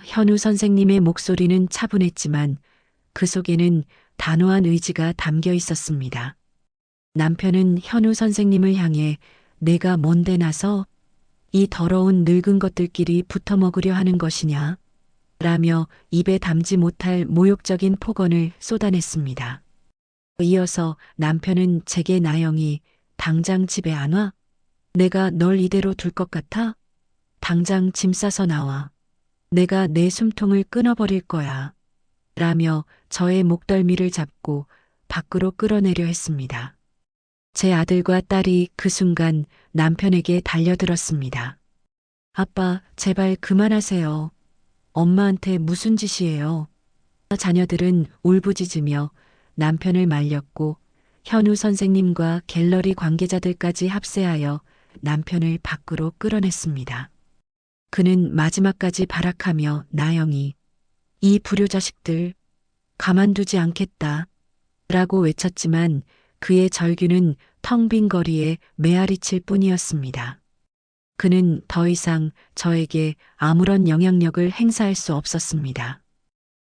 현우 선생님의 목소리는 차분했지만 그 속에는 단호한 의지가 담겨 있었습니다. 남편은 현우 선생님을 향해 내가 뭔데 나서 이 더러운 늙은 것들끼리 붙어 먹으려 하는 것이냐? 라며 입에 담지 못할 모욕적인 폭언을 쏟아냈습니다. 이어서 남편은 제게 나영이 당장 집에 안 와? 내가 널 이대로 둘 것 같아? 당장 짐 싸서 나와. 내가 내 숨통을 끊어버릴 거야. 라며 저의 목덜미를 잡고 밖으로 끌어내려 했습니다. 제 아들과 딸이 그 순간 남편에게 달려들었습니다. 아빠, 제발 그만하세요. 엄마한테 무슨 짓이에요? 자녀들은 울부짖으며 남편을 말렸고 현우 선생님과 갤러리 관계자들까지 합세하여 남편을 밖으로 끌어냈습니다. 그는 마지막까지 발악하며 나영이, 이 불효자식들, 가만두지 않겠다. 라고 외쳤지만 그의 절규는 텅 빈 거리에 메아리칠 뿐이었습니다. 그는 더 이상 저에게 아무런 영향력을 행사할 수 없었습니다.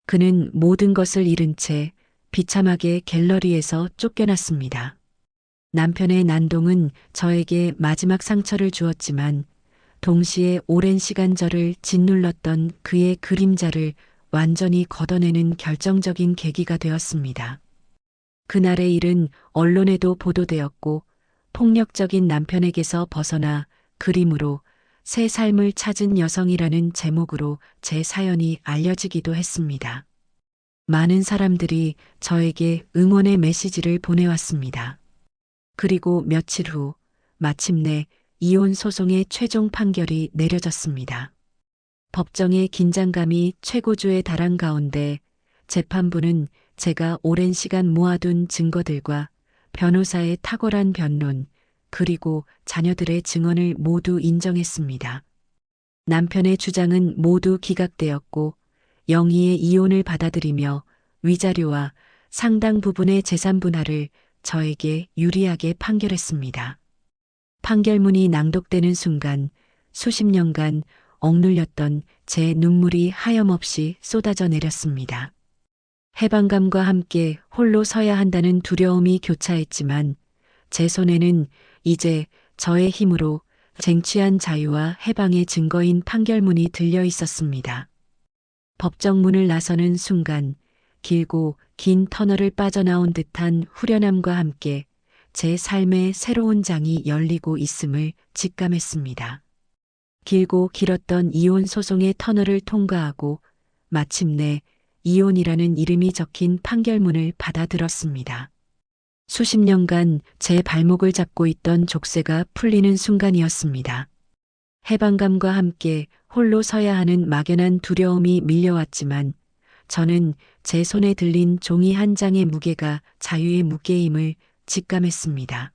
그는 모든 것을 잃은 채 비참하게 갤러리에서 쫓겨났습니다. 남편의 난동은 저에게 마지막 상처를 주었지만 동시에 오랜 시간 저를 짓눌렀던 그의 그림자를 완전히 걷어내는 결정적인 계기가 되었습니다. 그날의 일은 언론에도 보도되었고 폭력적인 남편에게서 벗어나 그림으로 새 삶을 찾은 여성이라는 제목으로 제 사연이 알려지기도 했습니다. 많은 사람들이 저에게 응원의 메시지를 보내왔습니다. 그리고 며칠 후 마침내 이혼 소송의 최종 판결이 내려졌습니다. 법정의 긴장감이 최고조에 달한 가운데 재판부는 제가 오랜 시간 모아둔 증거들과 변호사의 탁월한 변론, 그리고 자녀들의 증언을 모두 인정했습니다. 남편의 주장은 모두 기각되었고 영희의 이혼을 받아들이며 위자료와 상당 부분의 재산 분할을 저에게 유리하게 판결했습니다. 판결문이 낭독되는 순간 수십 년간 억눌렸던 제 눈물이 하염없이 쏟아져 내렸습니다. 해방감과 함께 홀로 서야 한다는 두려움이 교차했지만 제 손에는 이제 저의 힘으로 쟁취한 자유와 해방의 증거인 판결문이 들려 있었습니다. 법정문을 나서는 순간 길고 긴 터널을 빠져나온 듯한 후련함과 함께 제 삶의 새로운 장이 열리고 있음을 직감했습니다. 길고 길었던 이혼 소송의 터널을 통과하고 마침내 이혼이라는 이름이 적힌 판결문을 받아들었습니다. 수십 년간 제 발목을 잡고 있던 족쇄가 풀리는 순간이었습니다. 해방감과 함께 홀로 서야 하는 막연한 두려움이 밀려왔지만 저는 제 손에 들린 종이 한 장의 무게가 자유의 무게임을 직감했습니다.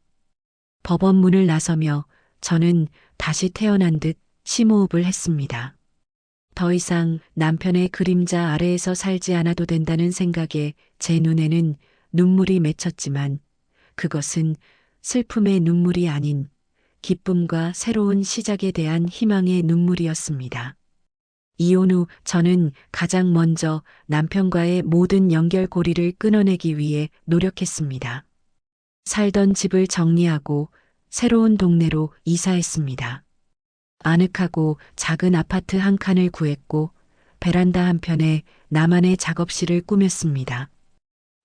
법원 문을 나서며 저는 다시 태어난 듯 심호흡을 했습니다. 더 이상 남편의 그림자 아래에서 살지 않아도 된다는 생각에 제 눈에는 눈물이 맺혔지만 그것은 슬픔의 눈물이 아닌 기쁨과 새로운 시작에 대한 희망의 눈물이었습니다. 이혼 후 저는 가장 먼저 남편과의 모든 연결고리를 끊어내기 위해 노력했습니다. 살던 집을 정리하고 새로운 동네로 이사했습니다. 아늑하고 작은 아파트 한 칸을 구했고 베란다 한편에 나만의 작업실을 꾸몄습니다.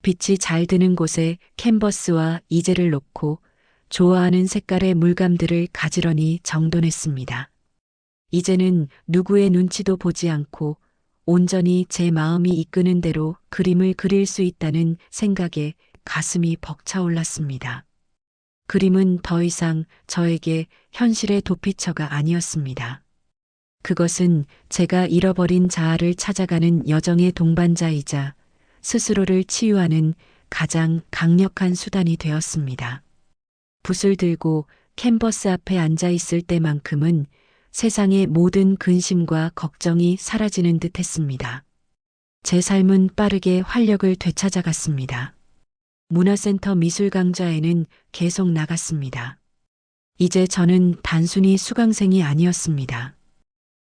빛이 잘 드는 곳에 캔버스와 이젤을 놓고 좋아하는 색깔의 물감들을 가지런히 정돈했습니다. 이제는 누구의 눈치도 보지 않고 온전히 제 마음이 이끄는 대로 그림을 그릴 수 있다는 생각에 가슴이 벅차올랐습니다. 그림은 더 이상 저에게 현실의 도피처가 아니었습니다. 그것은 제가 잃어버린 자아를 찾아가는 여정의 동반자이자 스스로를 치유하는 가장 강력한 수단이 되었습니다. 붓을 들고 캔버스 앞에 앉아 있을 때만큼은 세상의 모든 근심과 걱정이 사라지는 듯 했습니다. 제 삶은 빠르게 활력을 되찾아갔습니다. 문화센터 미술강좌에는 계속 나갔습니다. 이제 저는 단순히 수강생이 아니었습니다.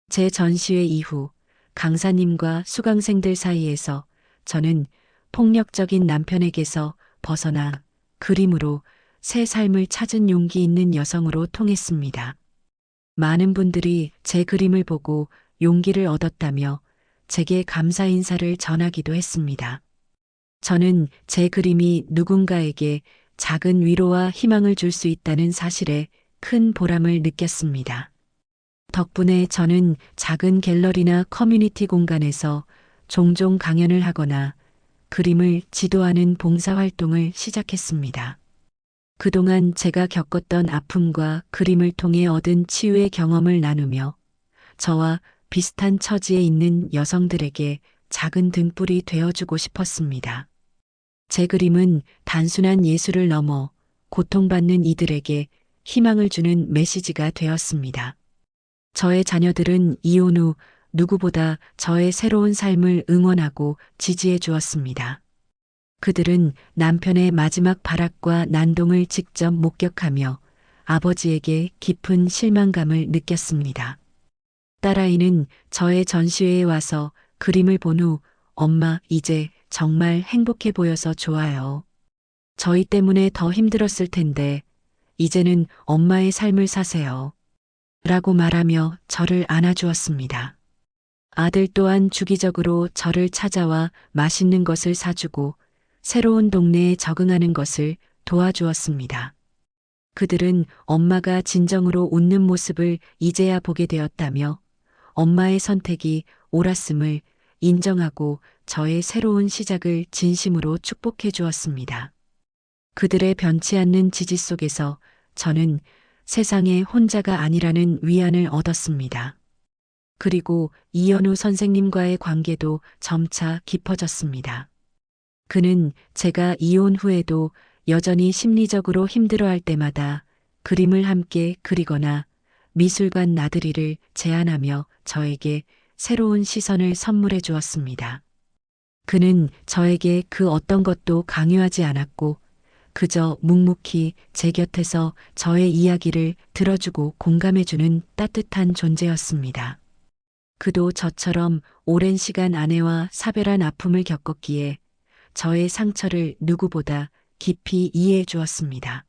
제 전시회 이후 강사님과 수강생들 사이에서 저는 폭력적인 남편에게서 벗어나 그림으로 새 삶을 찾은 용기 있는 여성으로 통했습니다. 많은 분들이 제 그림을 보고 용기를 얻었다며 제게 감사 인사를 전하기도 했습니다. 저는 제 그림이 누군가에게 작은 위로와 희망을 줄 수 있다는 사실에 큰 보람을 느꼈습니다. 덕분에 저는 작은 갤러리나 커뮤니티 공간에서 종종 강연을 하거나 그림을 지도하는 봉사활동을 시작했습니다. 그동안 제가 겪었던 아픔과 그림을 통해 얻은 치유의 경험을 나누며 저와 비슷한 처지에 있는 여성들에게 작은 등불이 되어주고 싶었습니다. 제 그림은 단순한 예술을 넘어 고통받는 이들에게 희망을 주는 메시지가 되었습니다. 저의 자녀들은 이혼 후 누구보다 저의 새로운 삶을 응원하고 지지해 주었습니다. 그들은 남편의 마지막 발악과 난동을 직접 목격하며 아버지에게 깊은 실망감을 느꼈습니다. 딸아이는 저의 전시회에 와서 그림을 본 후 엄마, 이제 정말 행복해 보여서 좋아요. 저희 때문에 더 힘들었을 텐데 이제는 엄마의 삶을 사세요. 라고 말하며 저를 안아주었습니다. 아들 또한 주기적으로 저를 찾아와 맛있는 것을 사주고 새로운 동네에 적응하는 것을 도와주었습니다. 그들은 엄마가 진정으로 웃는 모습을 이제야 보게 되었다며 엄마의 선택이 옳았음을 인정하고 저의 새로운 시작을 진심으로 축복해 주었습니다. 그들의 변치 않는 지지 속에서 저는 세상에 혼자가 아니라는 위안을 얻었습니다. 그리고 이현우 선생님과의 관계도 점차 깊어졌습니다. 그는 제가 이혼 후에도 여전히 심리적으로 힘들어할 때마다 그림을 함께 그리거나 미술관 나들이를 제안하며 저에게 새로운 시선을 선물해 주었습니다. 그는 저에게 그 어떤 것도 강요하지 않았고 그저 묵묵히 제 곁에서 저의 이야기를 들어주고 공감해주는 따뜻한 존재였습니다. 그도 저처럼 오랜 시간 아내와 사별한 아픔을 겪었기에 저의 상처를 누구보다 깊이 이해해 주었습니다.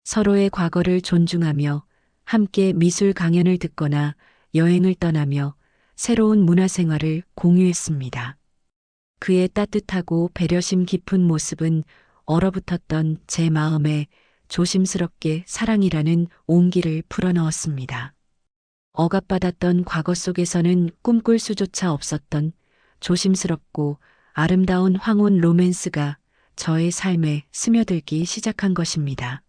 서로의 과거를 존중하며 함께 미술 강연을 듣거나 여행을 떠나며 새로운 문화생활을 공유했습니다. 그의 따뜻하고 배려심 깊은 모습은 얼어붙었던 제 마음에 조심스럽게 사랑이라는 온기를 불어넣었습니다. 억압받았던 과거 속에서는 꿈꿀 수조차 없었던 조심스럽고 아름다운 황혼 로맨스가 저의 삶에 스며들기 시작한 것입니다.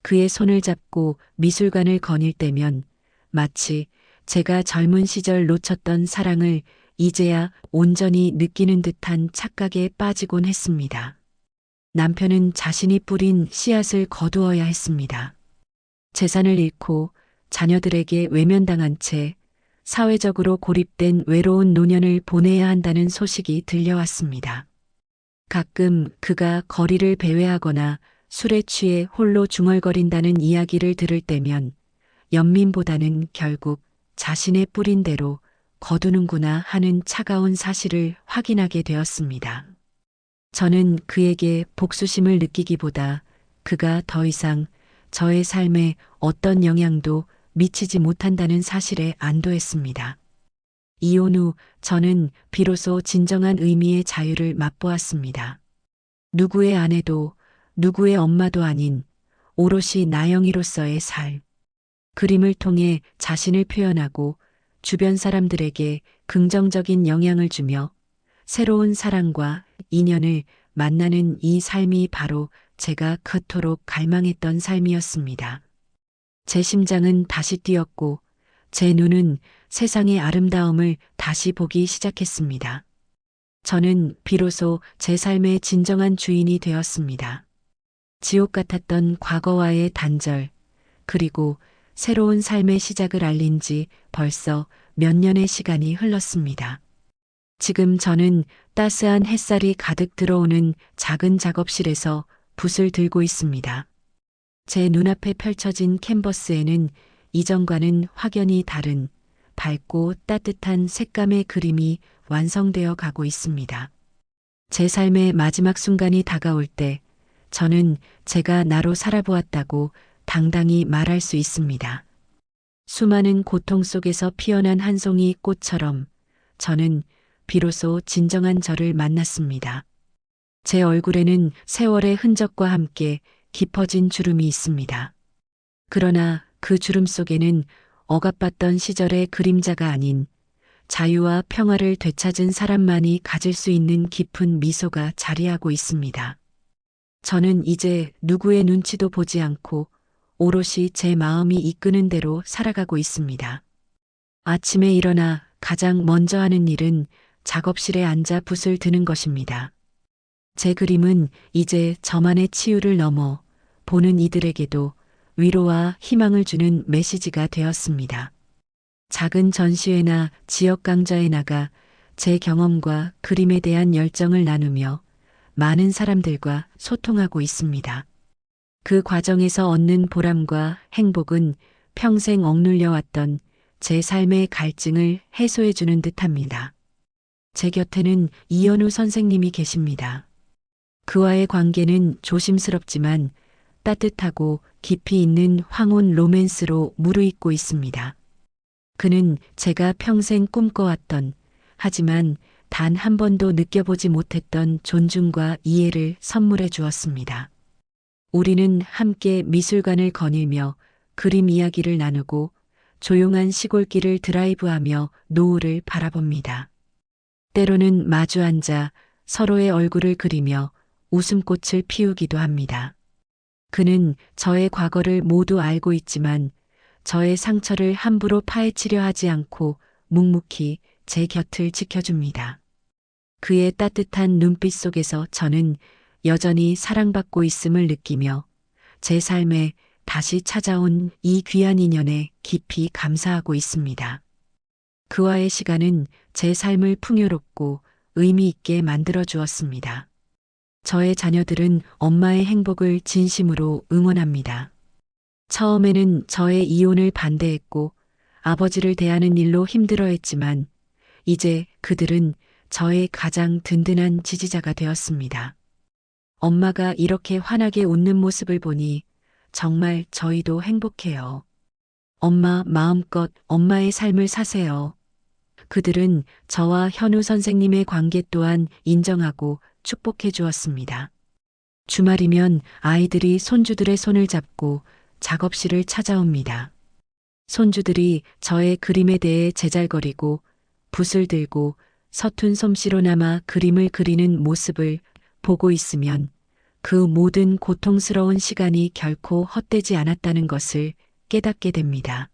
그의 손을 잡고 미술관을 거닐 때면 마치 제가 젊은 시절 놓쳤던 사랑을 이제야 온전히 느끼는 듯한 착각에 빠지곤 했습니다. 남편은 자신이 뿌린 씨앗을 거두어야 했습니다. 재산을 잃고 자녀들에게 외면당한 채 사회적으로 고립된 외로운 노년을 보내야 한다는 소식이 들려왔습니다. 가끔 그가 거리를 배회하거나 술에 취해 홀로 중얼거린다는 이야기를 들을 때면 연민보다는 결국 자신의 뿌린 대로 거두는구나 하는 차가운 사실을 확인하게 되었습니다. 저는 그에게 복수심을 느끼기보다 그가 더 이상 저의 삶에 어떤 영향도 미치지 못한다는 사실에 안도했습니다. 이혼 후 저는 비로소 진정한 의미의 자유를 맛보았습니다. 누구의 아내도 누구의 엄마도 아닌 오롯이 나영이로서의 삶. 그림을 통해 자신을 표현하고 주변 사람들에게 긍정적인 영향을 주며 새로운 사랑과 인연을 만나는 이 삶이 바로 제가 그토록 갈망했던 삶이었습니다. 제 심장은 다시 뛰었고 제 눈은 세상의 아름다움을 다시 보기 시작했습니다. 저는 비로소 제 삶의 진정한 주인이 되었습니다. 지옥 같았던 과거와의 단절, 그리고 새로운 삶의 시작을 알린 지 벌써 몇 년의 시간이 흘렀습니다. 지금 저는 따스한 햇살이 가득 들어오는 작은 작업실에서 붓을 들고 있습니다. 제 눈앞에 펼쳐진 캔버스에는 이전과는 확연히 다른 밝고 따뜻한 색감의 그림이 완성되어 가고 있습니다. 제 삶의 마지막 순간이 다가올 때 저는 제가 나로 살아보았다고 당당히 말할 수 있습니다. 수많은 고통 속에서 피어난 한 송이 꽃처럼 저는 비로소 진정한 저를 만났습니다. 제 얼굴에는 세월의 흔적과 함께 깊어진 주름이 있습니다. 그러나 그 주름 속에는 억압받던 시절의 그림자가 아닌 자유와 평화를 되찾은 사람만이 가질 수 있는 깊은 미소가 자리하고 있습니다. 저는 이제 누구의 눈치도 보지 않고 오롯이 제 마음이 이끄는 대로 살아가고 있습니다. 아침에 일어나 가장 먼저 하는 일은 작업실에 앉아 붓을 드는 것입니다. 제 그림은 이제 저만의 치유를 넘어 보는 이들에게도 위로와 희망을 주는 메시지가 되었습니다. 작은 전시회나 지역 강좌에 나가 제 경험과 그림에 대한 열정을 나누며 많은 사람들과 소통하고 있습니다. 그 과정에서 얻는 보람과 행복은 평생 억눌려 왔던 제 삶의 갈증을 해소해 주는 듯합니다. 제 곁에는 이현우 선생님이 계십니다. 그와의 관계는 조심스럽지만 따뜻하고 깊이 있는 황혼 로맨스로 무르익고 있습니다. 그는 제가 평생 꿈꿔왔던, 하지만 단 한 번도 느껴보지 못했던 존중과 이해를 선물해 주었습니다. 우리는 함께 미술관을 거닐며 그림 이야기를 나누고 조용한 시골길을 드라이브하며 노을을 바라봅니다. 때로는 마주 앉아 서로의 얼굴을 그리며 웃음꽃을 피우기도 합니다. 그는 저의 과거를 모두 알고 있지만 저의 상처를 함부로 파헤치려 하지 않고 묵묵히 제 곁을 지켜줍니다. 그의 따뜻한 눈빛 속에서 저는 여전히 사랑받고 있음을 느끼며 제 삶에 다시 찾아온 이 귀한 인연에 깊이 감사하고 있습니다. 그와의 시간은 제 삶을 풍요롭고 의미 있게 만들어 주었습니다. 저의 자녀들은 엄마의 행복을 진심으로 응원합니다. 처음에는 저의 이혼을 반대했고 아버지를 대하는 일로 힘들어했지만 이제 그들은 저의 가장 든든한 지지자가 되었습니다. 엄마가 이렇게 환하게 웃는 모습을 보니 정말 저희도 행복해요. 엄마 마음껏 엄마의 삶을 사세요. 그들은 저와 현우 선생님의 관계 또한 인정하고 축복해 주었습니다. 주말이면 아이들이 손주들의 손을 잡고 작업실을 찾아옵니다. 손주들이 저의 그림에 대해 제잘거리고 붓을 들고 서툰 솜씨로나마 그림을 그리는 모습을 보고 있으면 그 모든 고통스러운 시간이 결코 헛되지 않았다는 것을 깨닫게 됩니다.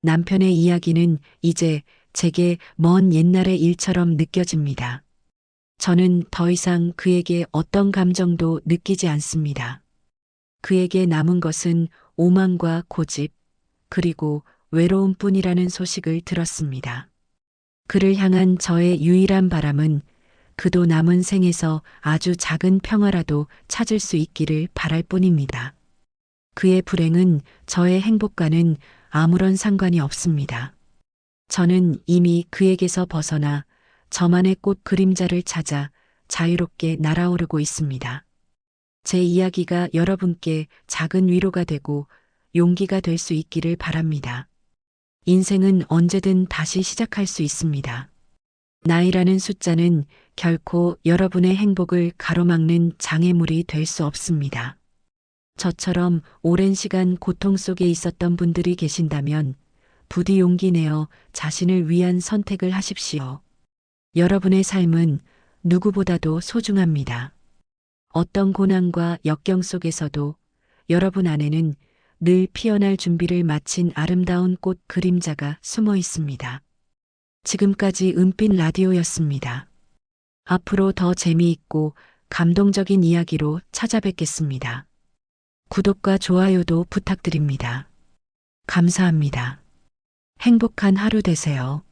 남편의 이야기는 이제 제게 먼 옛날의 일처럼 느껴집니다. 저는 더 이상 그에게 어떤 감정도 느끼지 않습니다. 그에게 남은 것은 오만과 고집, 그리고 외로움뿐이라는 소식을 들었습니다. 그를 향한 저의 유일한 바람은 그도 남은 생에서 아주 작은 평화라도 찾을 수 있기를 바랄 뿐입니다. 그의 불행은 저의 행복과는 아무런 상관이 없습니다. 저는 이미 그에게서 벗어나 저만의 꽃 그림자를 찾아 자유롭게 날아오르고 있습니다. 제 이야기가 여러분께 작은 위로가 되고 용기가 될 수 있기를 바랍니다. 인생은 언제든 다시 시작할 수 있습니다. 나이라는 숫자는 결코 여러분의 행복을 가로막는 장애물이 될 수 없습니다. 저처럼 오랜 시간 고통 속에 있었던 분들이 계신다면 부디 용기 내어 자신을 위한 선택을 하십시오. 여러분의 삶은 누구보다도 소중합니다. 어떤 고난과 역경 속에서도 여러분 안에는 늘 피어날 준비를 마친 아름다운 꽃 그림자가 숨어 있습니다. 지금까지 은빛 라디오였습니다. 앞으로 더 재미있고 감동적인 이야기로 찾아뵙겠습니다. 구독과 좋아요도 부탁드립니다. 감사합니다. 행복한 하루 되세요.